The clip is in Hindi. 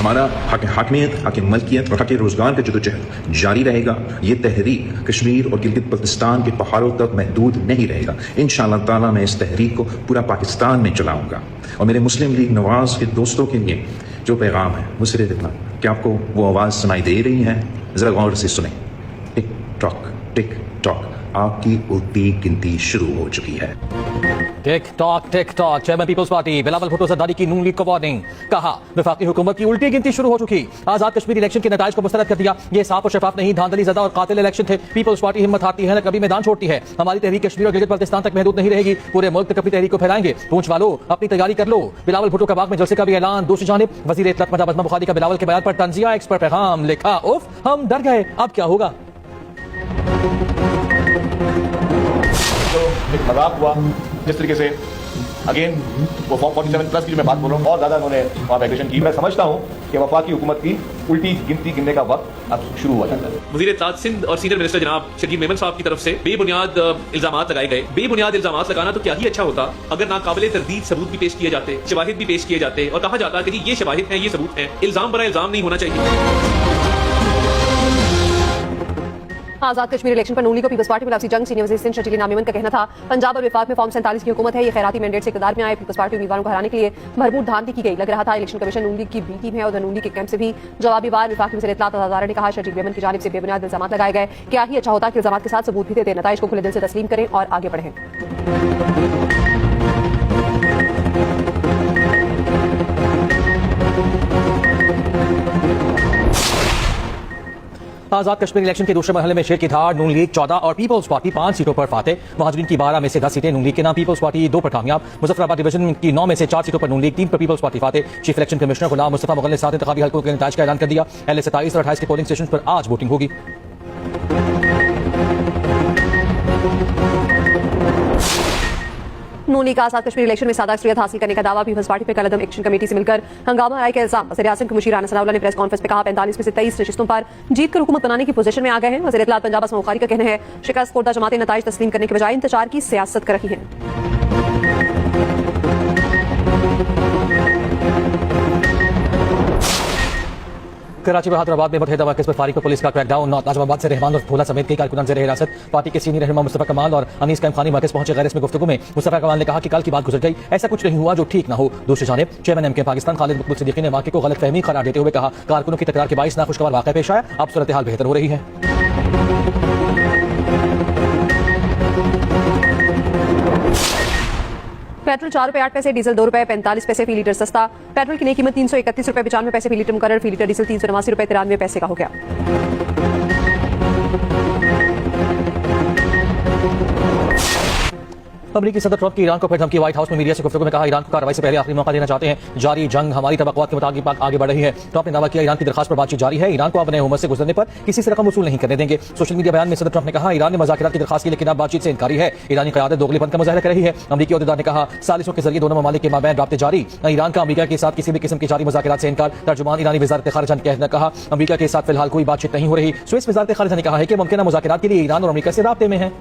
हमारा हाकिमियत, हक मलकियत और हक रोज़गार का जदोजहद जारी रहेगा। ये तहरीक कश्मीर और गिलगित बल्तिस्तान के पहाड़ों तक महदूद नहीं रहेगा। इंशाअल्लाह ताला मैं इस तहरीक को पूरा पाकिस्तान में चलाऊँगा। और मेरे मुस्लिम लीग नवाज़ के दोस्तों के लिए जो पैगाम है वो सिर्फ इतना कि आपको वो आवाज़ सुनाई दे रही है, ज़रा गौर से सुने। टिक टॉक, आपकी उल्टी गिनती शुरू हो चुकी है। TikTok chairman people's party Bilawal Bhutto Zardari की नून लीग को वार्निंग। कहा वफाकी हुकूमत की उल्टी गिनती शुरू हो चुकी। आजाद कश्मीर इलेक्शन के नताइज को मुस्तरद कर दिया। ये साफ और शफाफ नहीं, धांधली ज़दा और कातिल इलेक्शन थे। पीपल्स पार्टी हिम्मत हारती है न कभी मैदान छोड़ती है। हमारी तहरीक कश्मीर और गिलगित बल्तिस्तान तक महदूद नहीं रहेगी। पूरे मुल्क तक अपनी तहरीक को फैलाएंगे। पूंछ वालों अपनी तैयारी कर लो। बिलावल भुट्टो का बाग में जलसे का भी ऐलान। दूसरी जानिब वजीर इत्तलात मजमा बुखारी का बिलावल के बयान पर तंजिया एक्स पर पैगाम लिखा। उफ हम डर गए, अब क्या होगा। एक मजाक हुआ जिस तरीके से अगेन वो फॉर्म 47+ की जो मैं बात बोल रहा हूँ और ज़्यादा उन्होंने वहाँ एग्रेशन की। मैं समझता हूँ कि वफाकी हुकूमत की उल्टी गिनती गिनने का वक्त अब शुरू हुआ जाता है। वज़ीर इत्तलात सिंध और सीनियर मिनिस्टर जनाब शकील मेमन साहब की तरफ से बेबुनियाद इल्जामात लगाए गए। बेबुनियाद इल्जामात लगाना तो क्या ही अच्छा होता अगर नाकाबिले तरदीद सबूत भी पेश किए जाते, शवाहिद भी पेश किए जाते और कहा जाता कि ये शवाहिद हैं, ये सबूत हैं। इल्जाम बरा इल्जाम नहीं होना चाहिए। आजाद कश्मीर इलेक्शन पर नून लीग को पीपल्स पार्टी में जंग। सीनियर वज़ीर सिंध शकील इनाम मेमन का कहना था पंजाब और विफाक में फॉर्म 47 की हुकूमत है। ये खैराती मैंडेट से इक़्तिदार में आए। पीपल्स पार्टी उम्मीदवारों को हराने के लिए भरपूर धांधली की गई। लग रहा था इलेक्शन कमीशन नून लीग की बी टीम है और नून लीग के कैंप से भी जवाबी वार। विफाक वज़ीर इत्तलात हज़ारा ने कहा शकील मेमन की जानिब से बेबुनियाद इल्जाम लगाए गए। क्या ही अच्छा होता कि इल्जाम के साथ सबूत भी देते। नताइज को खुले दिल से तस्लीम करें और आगे बढ़ें। आजाद कश्मीर इलेक्शन के दूसरे मरहले में शेर की धार। नून लीग 14 और पीपल्स पार्टी 5 सीटों पर फाते। महाजरीन की 12 में से 10 सीटें नून लीग के नाम। पीपल्स पार्टी 2 पर कामयाब। मुजफ्फराबाद डिवीजन की 9 में से 4 सीटों पर नून लीग, 3 पर पीपल्स पार्टी फाते। Chief election commissioner Ghulam Mustafa Mughal ने 7 इंतखाबी हल्कों के नताइज का ऐलान कर दिया। पहले 27 और 28 के पोलिंग स्टेशन पर आज वोटिंग होगी। नून लीग आजाद कश्मीर इलेक्शन में सादा अक्सरियत हासिल करने का दावा। पीपल्स पार्टी पर कलअदम एक्शन कमेटी से मिलकर हंगामा राय का इल्जाम। वज़ीर आज़म के मुशीर राना सनाउल्लाह ने प्रेस कॉन्फ्रेंस में कहा 45 में से 23 नशिस्तों पर जीत कर हुकूमत बनाने की पोजीशन में आ गए हैं। वज़ीर इत्तलात पंजाब असमा बुखारी का कहना है शिकस्त खुर्दा जमातें नताइज तस्लीम करने के बजाय इंतजार की सियासत कर रही हैं। कराची व हैदराबाद में मुतहदा मरकज़ पर फारिग पर पुलिस का क्रैकडाउन। नाजिमाबाद से रहमान और फूला समेत कई कारकुनान ज़ेर हिरासत। पार्टी के सीनियर रहनुमा मुस्तफ़ा कमाल और अनीस कैम खानी मरकज़ पहुंचे। गैर रस्मी गुफ्तगू में मुस्तफ़ा कमाल ने कहा कि कल की बात गुजर गई, ऐसा कुछ नहीं हुआ जो ठीक ना हो। दूसरी जानिब चेयरमैन एमके पाकिस्तान खालिद मकबूल सिद्दीकी ने वाक़े को गलतफहमी करार देते हुए कहा कारकुनों की तकरार के बाइस नाखुशगवार वाक़या पेश आया। अब सूरत हाल बेहतर हो रही है। पेट्रोल 4 रुपये 8 पैसे, डीजल 2 रुपये 45 पैसे फी लीटर सस्ता। पेट्रोल की नई कीमत 331 रुपये 95 पैसे फी लीटर मुकर्रर। फी लीटर डीजल 389 रुपये 93 पैसे का हो गया। अमरीकी सदर ट्रंप की ईरान को फिर धमकी। व्हाइट हाउस में मीडिया से गुफ्तगू में कहा ईरान को कार्रवाई से पहले आखिरी मौका देना चाहते हैं। जारी जंग हमारी तवक्कुआत के मुताबिक आगे बढ़ रही है। ट्रंप ने दावा किया ईरान की दरखास्त पर बातचीत जारी है। ईरान को अपने हुकूमत से गुजरने पर किसी से रकम वसूल नहीं करने देंगे। सोशल मीडिया बयान में सदर ट्रंप ने कहा ईरान ने मुज़ाकरात की दरखास्त की लेकिन अब बातचीत से इनकारी है। ईरानी क़यादत दोगलेपन का मुज़ाहिरा कर रही है। अमरीकी अहदेदार ने कहा सालिसों के जरिए दोनों ममालिक के माबैन राब्ते जारी। ईरान का अमरीका के साथ किसी भी किस्म की जारी मुज़ाकरात से इनकार। तर्जुमान ईरानी वज़ारत ख़ारिजा ने कहा अमरीका के साथ फिलहाल कोई बातचीत नहीं हो रही। स्विस वज़ारत ख़ारिजा ने कहा है कि मुमकिन मुज़ाकरात के लिए ईरान और अमरीका से राब्ते में है।